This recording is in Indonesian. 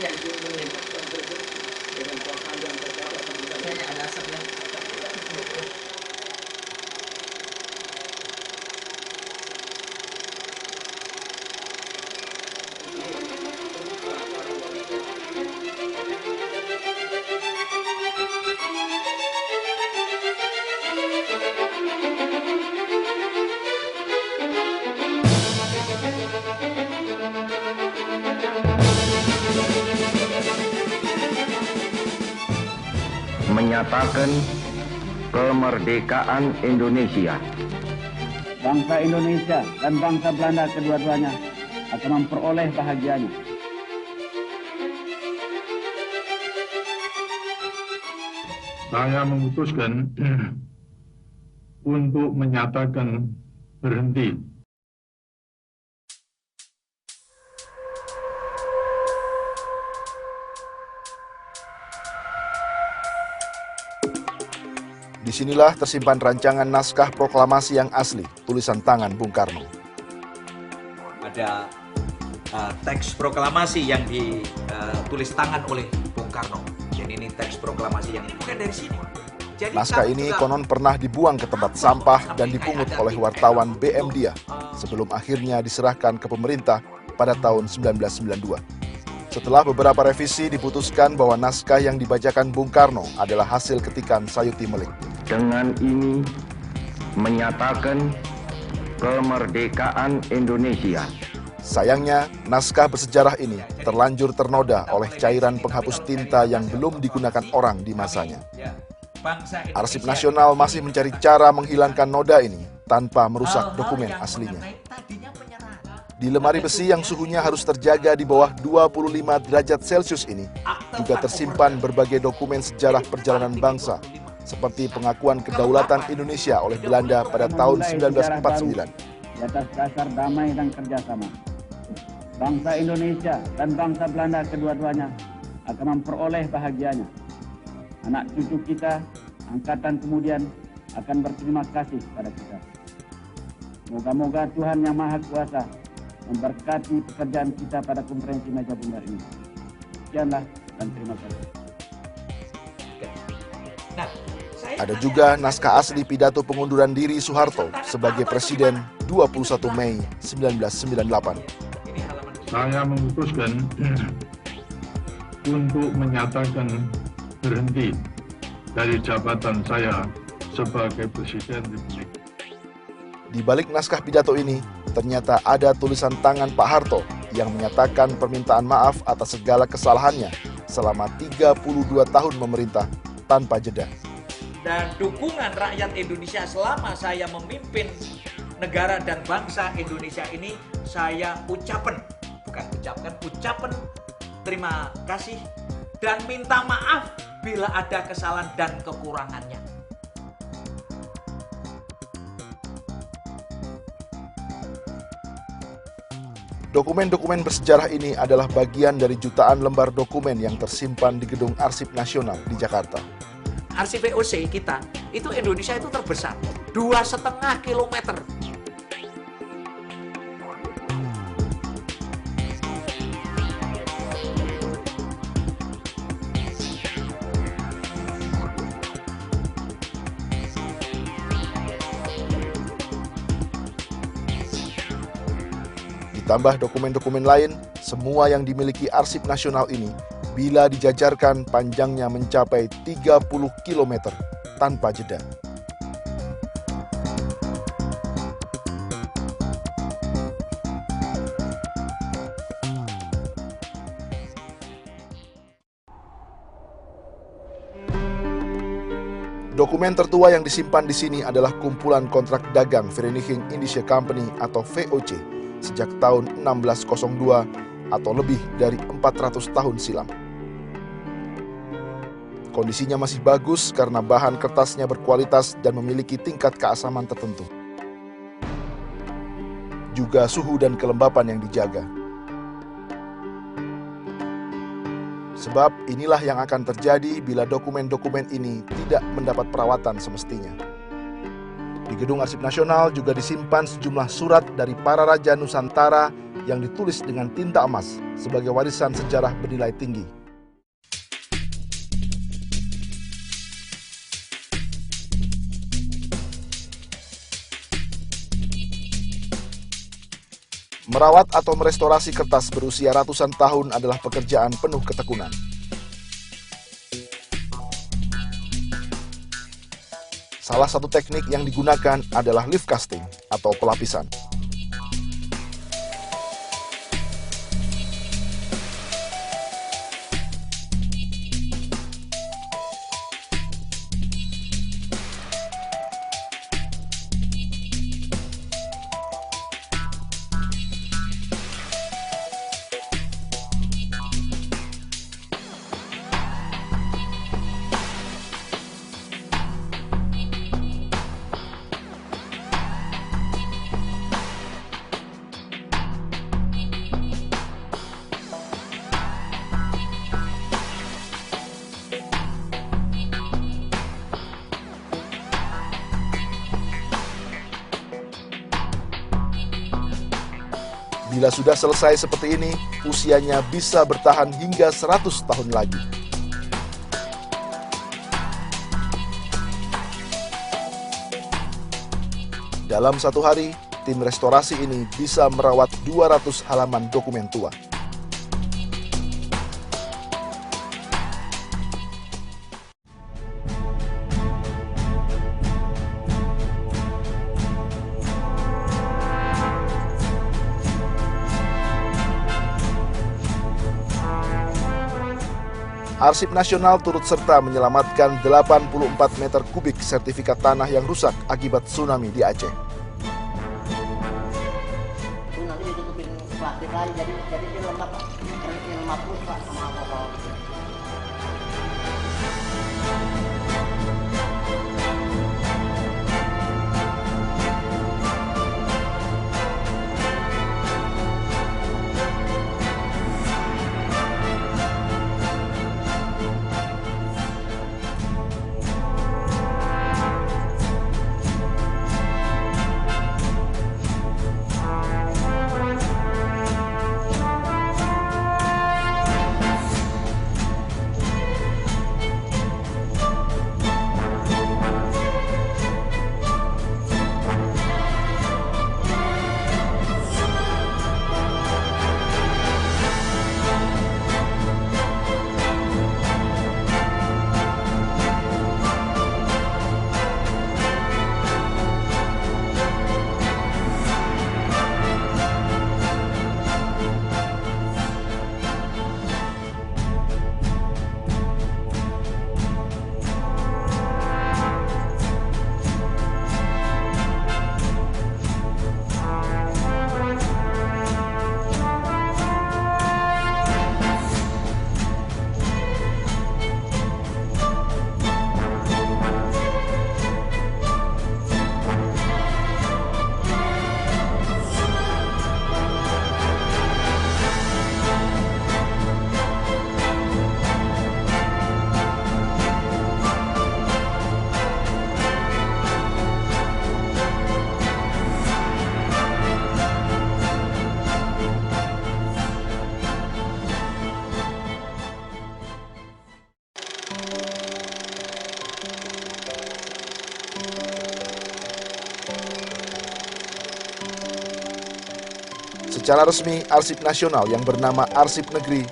Iya. Kayaknya ada asapnya. Menyatakan kemerdekaan Indonesia. Bangsa Indonesia dan bangsa Belanda kedua-duanya akan memperoleh bahagianya. Saya memutuskan untuk menyatakan berhenti. Disinilah tersimpan rancangan naskah proklamasi yang asli, tulisan tangan Bung Karno. Ada teks proklamasi yang ditulis tangan oleh Bung Karno. Jadi ini teks proklamasi yang bukan dari sini. Jadi naskah ini konon pernah dibuang ke tempat sampah dan dipungut oleh wartawan BM Dia sebelum akhirnya diserahkan ke pemerintah pada tahun 1992. Setelah beberapa revisi diputuskan bahwa naskah yang dibacakan Bung Karno adalah hasil ketikan Sayuti Melik. Dengan ini menyatakan kemerdekaan Indonesia. Sayangnya, naskah bersejarah ini terlanjur ternoda oleh cairan penghapus tinta yang belum digunakan orang di masanya. Arsip Nasional masih mencari cara menghilangkan noda ini tanpa merusak dokumen aslinya. Di lemari besi yang suhunya harus terjaga di bawah 25 derajat Celcius ini juga tersimpan berbagai dokumen sejarah perjalanan bangsa seperti pengakuan kedaulatan Indonesia oleh Belanda pada tahun 1949. Di atas dasar damai dan kerjasama, bangsa Indonesia dan bangsa Belanda kedua-duanya akan memperoleh bahagianya. Anak cucu kita, angkatan kemudian akan berterima kasih pada kita. Moga-moga Tuhan Yang Maha Kuasa memberkati pekerjaan kita pada konferensi meja bundar ini. Sekianlah dan terima kasih. Ada juga naskah asli pidato pengunduran diri Soeharto sebagai Presiden 21 Mei 1998. Saya memutuskan untuk menyatakan berhenti dari jabatan saya sebagai Presiden Republik. Di balik naskah pidato ini, ternyata ada tulisan tangan Pak Harto yang menyatakan permintaan maaf atas segala kesalahannya selama 32 tahun memerintah tanpa jeda. Dan dukungan rakyat Indonesia selama saya memimpin negara dan bangsa Indonesia ini saya ucapan terima kasih dan minta maaf bila ada kesalahan dan kekurangannya. Dokumen-dokumen bersejarah ini adalah bagian dari jutaan lembar dokumen yang tersimpan di Gedung Arsip Nasional di Jakarta. Arsip VOC kita, itu Indonesia itu terbesar, 2,5 kilometer. Ditambah dokumen-dokumen lain, semua yang dimiliki Arsip Nasional ini bila dijajarkan panjangnya mencapai 30 km tanpa jeda. Dokumen tertua yang disimpan di sini adalah kumpulan kontrak dagang Vereniging Indische Company atau VOC sejak tahun 1602 atau lebih dari 400 tahun silam. Kondisinya masih bagus karena bahan kertasnya berkualitas dan memiliki tingkat keasaman tertentu. Juga suhu dan kelembapan yang dijaga. Sebab inilah yang akan terjadi bila dokumen-dokumen ini tidak mendapat perawatan semestinya. Di Gedung Arsip Nasional juga disimpan sejumlah surat dari para raja Nusantara yang ditulis dengan tinta emas sebagai warisan sejarah bernilai tinggi. Merawat atau merestorasi kertas berusia ratusan tahun adalah pekerjaan penuh ketekunan. Salah satu teknik yang digunakan adalah leaf casting atau pelapisan. Bila sudah selesai seperti ini, usianya bisa bertahan hingga 100 tahun lagi. Dalam satu hari, tim restorasi ini bisa merawat 200 halaman dokumen tua. Arsip Nasional turut serta menyelamatkan 84 meter kubik sertifikat tanah yang rusak akibat tsunami di Aceh. Itu nanti ditutupin plastik lagi, jadi dia lembab, terus Pak sama alkohol. Secara resmi, Arsip Nasional yang bernama Arsip Negeri